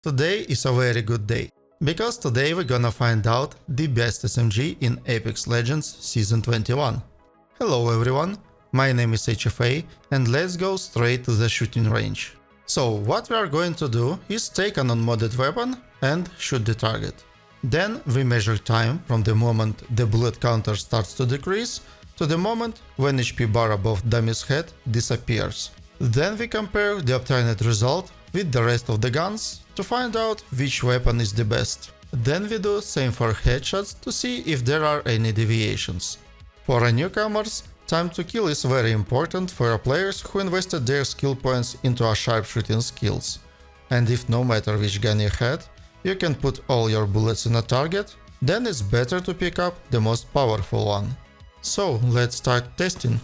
Today is a very good day, because today we're gonna find out the best SMG in Apex Legends Season 21. Hello everyone, my name is HFA and let's go straight to the shooting range. So what we are going to do is take an unmodded weapon and shoot the target. Then we measure time from the moment the bullet counter starts to decrease to the moment when HP bar above dummy's head disappears. Then we compare the obtained result with the rest of the guns to find out which weapon is the best. Then we do same for headshots to see if there are any deviations. For our newcomers, time to kill is very important for players who invested their skill points into a sharpshooting skills. And if no matter which gun you had, you can put all your bullets in a target, then it's better to pick up the most powerful one. So let's start testing.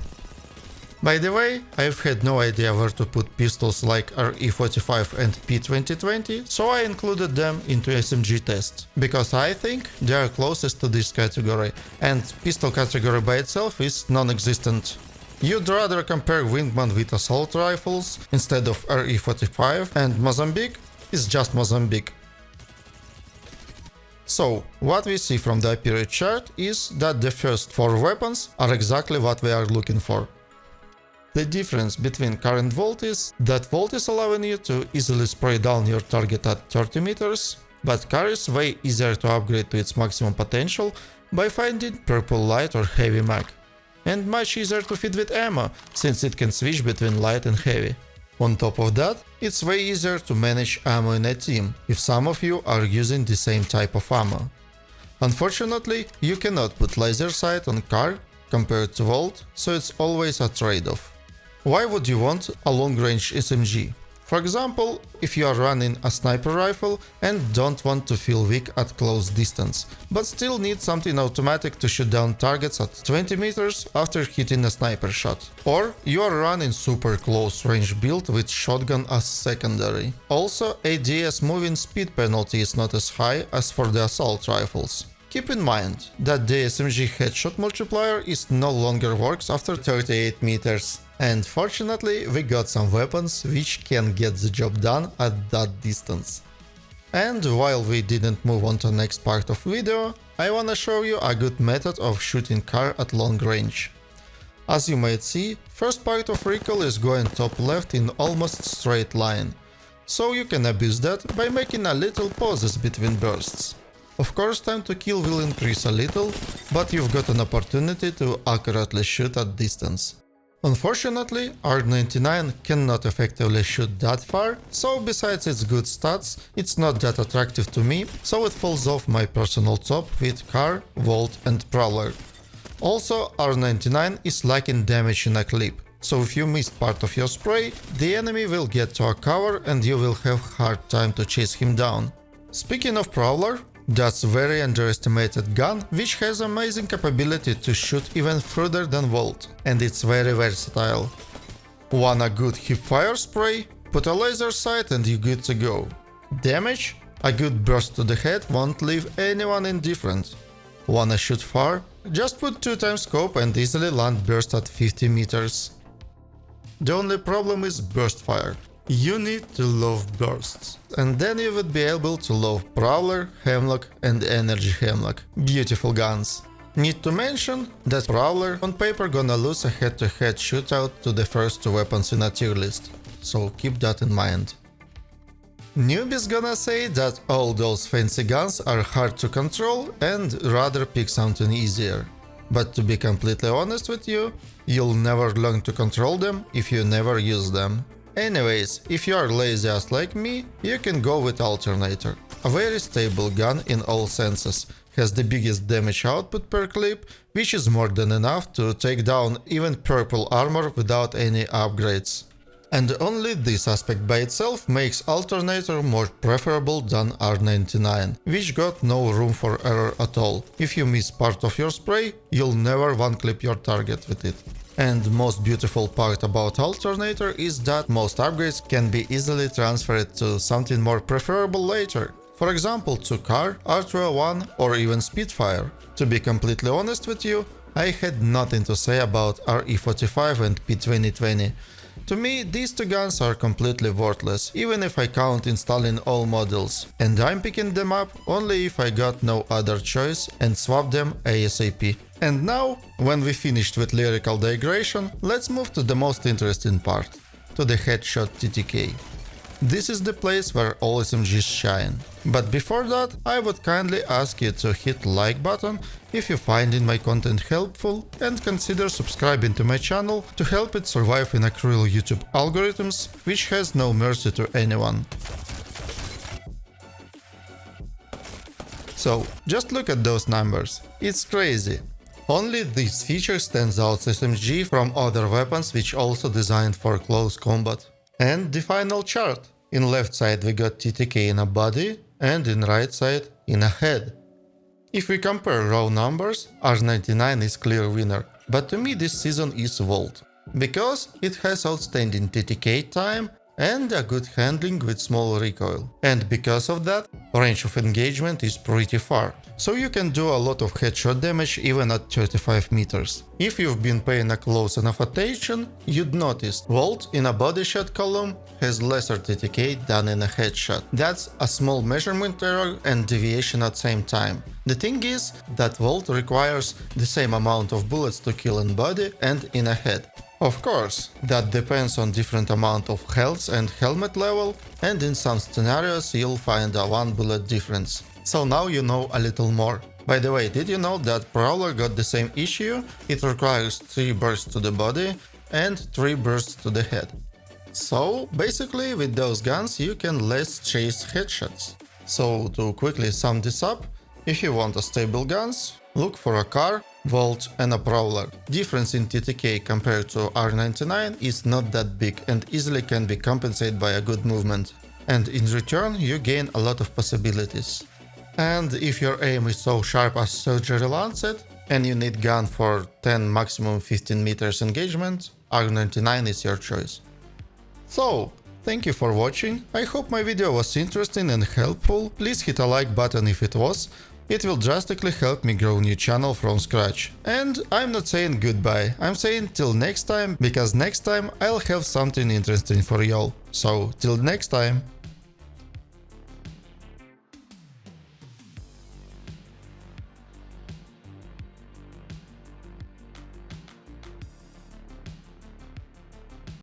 By the way, I've had no idea where to put pistols like RE45 and P2020, so I included them into SMG test, because I think they are closest to this category, and pistol category by itself is non-existent. You'd rather compare Wingman with assault rifles instead of RE45, and Mozambique is just Mozambique. So, what we see from the period chart is that the first 4 weapons are exactly what we are looking for. The difference between car and Volt is that Volt is allowing you to easily spray down your target at 30 meters, but car is way easier to upgrade to its maximum potential by finding purple light or heavy mag, and much easier to fit with ammo, since it can switch between light and heavy. On top of that, it's way easier to manage ammo in a team, if some of you are using the same type of ammo. Unfortunately, you cannot put laser sight on car compared to Volt, so it's always a trade-off. Why would you want a long-range SMG? For example, if you are running a sniper rifle and don't want to feel weak at close distance, but still need something automatic to shoot down targets at 20 meters after hitting a sniper shot. Or you are running super close range build with shotgun as secondary. Also, ADS moving speed penalty is not as high as for the assault rifles. Keep in mind that the SMG headshot multiplier is no longer works after 38 meters. And fortunately, we got some weapons which can get the job done at that distance. And while we didn't move on to the next part of video, I wanna show you a good method of shooting car at long range. As you might see, first part of recoil is going top left in almost straight line, so you can abuse that by making a little pauses between bursts. Of course, time to kill will increase a little, but you've got an opportunity to accurately shoot at distance. Unfortunately, R99 cannot effectively shoot that far, so besides its good stats, it's not that attractive to me, so it falls off my personal top with car, Volt and Prowler. Also, R99 is lacking damage in a clip, so if you missed part of your spray, the enemy will get to a cover and you will have hard time to chase him down. Speaking of Prowler, that's a very underestimated gun which has amazing capability to shoot even further than Volt, and it's very versatile. Want a good hipfire spray? Put a laser sight and you're good to go. Damage? A good burst to the head won't leave anyone indifferent. Wanna shoot far? Just put 2x scope and easily land burst at 50 meters. The only problem is burst fire. You need to love bursts, and then you would be able to love Prowler, Hemlock and Energy Hemlock. Beautiful guns. Need to mention that Prowler on paper gonna lose a head-to-head shootout to the first 2 weapons in a tier list, so keep that in mind. Newbies gonna say that all those fancy guns are hard to control and rather pick something easier. But to be completely honest with you, you'll never learn to control them if you never use them. Anyways, if you are lazy as like me, you can go with Alternator. A very stable gun in all senses, has the biggest damage output per clip, which is more than enough to take down even purple armor without any upgrades. And only this aspect by itself makes Alternator more preferable than R99, which got no room for error at all. If you miss part of your spray, you'll never one-clip your target with it. And the most beautiful part about Alternator is that most upgrades can be easily transferred to something more preferable later. For example, to car, R201 or even Spitfire. To be completely honest with you, I had nothing to say about RE45 and P2020. To me, these two guns are completely worthless, even if I count installing all models, and I'm picking them up only if I got no other choice and swap them ASAP. And now, when we finished with lyrical digression, let's move to the most interesting part, to the headshot TTK. This is the place where all SMGs shine. But before that, I would kindly ask you to hit like button if you finding my content helpful and consider subscribing to my channel to help it survive in a cruel YouTube algorithms, which has no mercy to anyone. So, just look at those numbers. It's crazy. Only this feature stands out SMG from other weapons which also designed for close combat. And the final chart. In left side we got TTK in a body and in right side in a head. If we compare raw numbers, R99 is clear winner, but to me this season is Volt, because it has outstanding TTK time and a good handling with small recoil. And because of that, range of engagement is pretty far, so you can do a lot of headshot damage even at 35 meters. If you've been paying a close enough attention, you'd notice Volt in a body shot column has lesser TTK than in a headshot. That's a small measurement error and deviation at same time. The thing is that Volt requires the same amount of bullets to kill in body and in a head. Of course, that depends on different amount of health and helmet level, and in some scenarios you'll find a 1 bullet difference. So now you know a little more. By the way, did you know that Prowler got the same issue? It requires 3 bursts to the body and 3 bursts to the head. So basically with those guns you can less chase headshots. So to quickly sum this up, if you want a stable guns, look for a car, Volt and a Prowler. Difference in TTK compared to R99 is not that big and easily can be compensated by a good movement. And in return you gain a lot of possibilities. And if your aim is so sharp as surgery lancet and you need gun for 10 maximum 15 meters engagement, R99 is your choice. So, thank you for watching, I hope my video was interesting and helpful, please hit a like button if it was. It will drastically help me grow new channel from scratch. And I'm not saying goodbye, I'm saying till next time, because next time I'll have something interesting for y'all. So till next time.